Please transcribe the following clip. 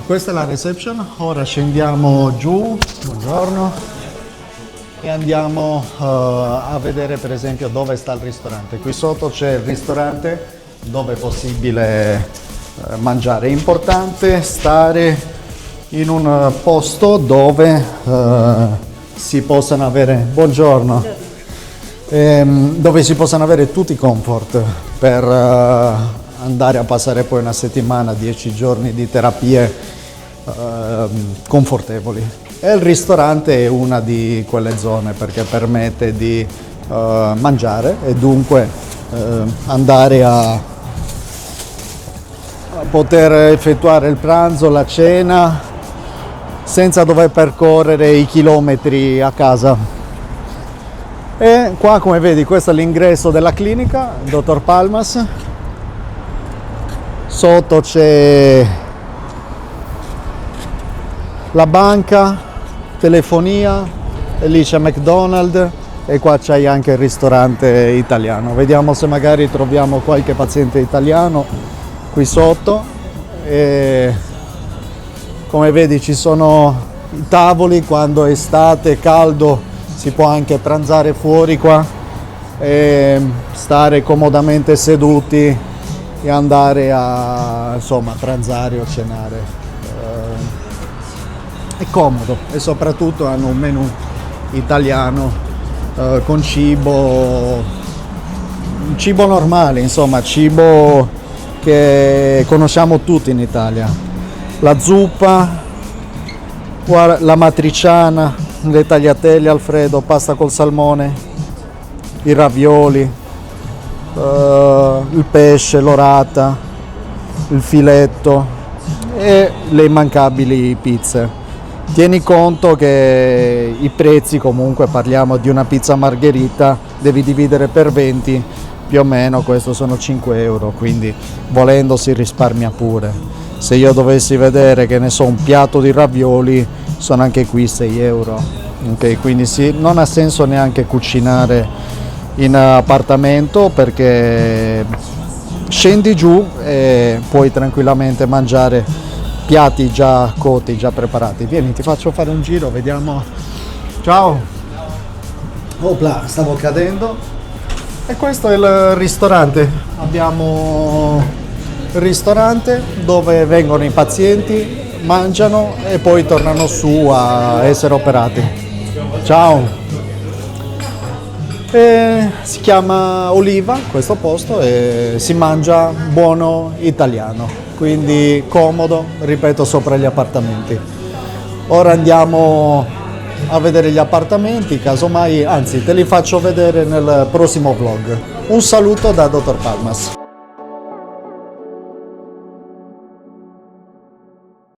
questa è la reception, ora scendiamo giù, buongiorno, e andiamo a vedere per esempio dove sta il ristorante. Qui sotto c'è il ristorante dove è possibile mangiare. È importante stare in un posto dove si possano avere, buongiorno, dove si possano avere tutti i comfort per andare a passare poi una settimana, 10 giorni di terapie confortevoli. E il ristorante è una di quelle zone perché permette di mangiare e dunque andare a poter effettuare il pranzo, la cena senza dover percorrere i chilometri a casa. E qua, come vedi, questo è l'ingresso della clinica Dottor Palmas. Sotto c'è la banca, telefonia, e lì c'è McDonald's e qua c'è anche il ristorante italiano. Vediamo se magari troviamo qualche paziente italiano qui sotto. E come vedi ci sono i tavoli, quando è estate, caldo, si può anche pranzare fuori qua e stare comodamente seduti e andare a insomma pranzare o cenare. È comodo e soprattutto hanno un menù italiano con cibo normale, insomma cibo che conosciamo tutti in Italia. La zuppa, la matriciana, le tagliatelle Alfredo, pasta col salmone, i ravioli, il pesce, l'orata, il filetto e le immancabili pizze. Tieni conto che i prezzi, comunque parliamo di una pizza margherita, devi dividere per 20, più o meno questo sono 5 euro, quindi volendo si risparmia pure. Se io dovessi vedere, che ne so, un piatto di ravioli, sono anche qui 6 euro. Okay, quindi sì, non ha senso neanche cucinare in appartamento perché scendi giù e puoi tranquillamente mangiare piatti già cotti, già preparati. Vieni, ti faccio fare un giro, vediamo. Ciao! Opla, stavo cadendo. E questo è il ristorante. Abbiamo il ristorante dove vengono i pazienti, mangiano e poi tornano su a essere operati. Ciao! Si chiama Oliva questo posto e si mangia buono italiano, quindi comodo, ripeto, sopra gli appartamenti. Ora andiamo a vedere gli appartamenti, casomai, anzi te li faccio vedere nel prossimo vlog. Un saluto da Dottor Palmas.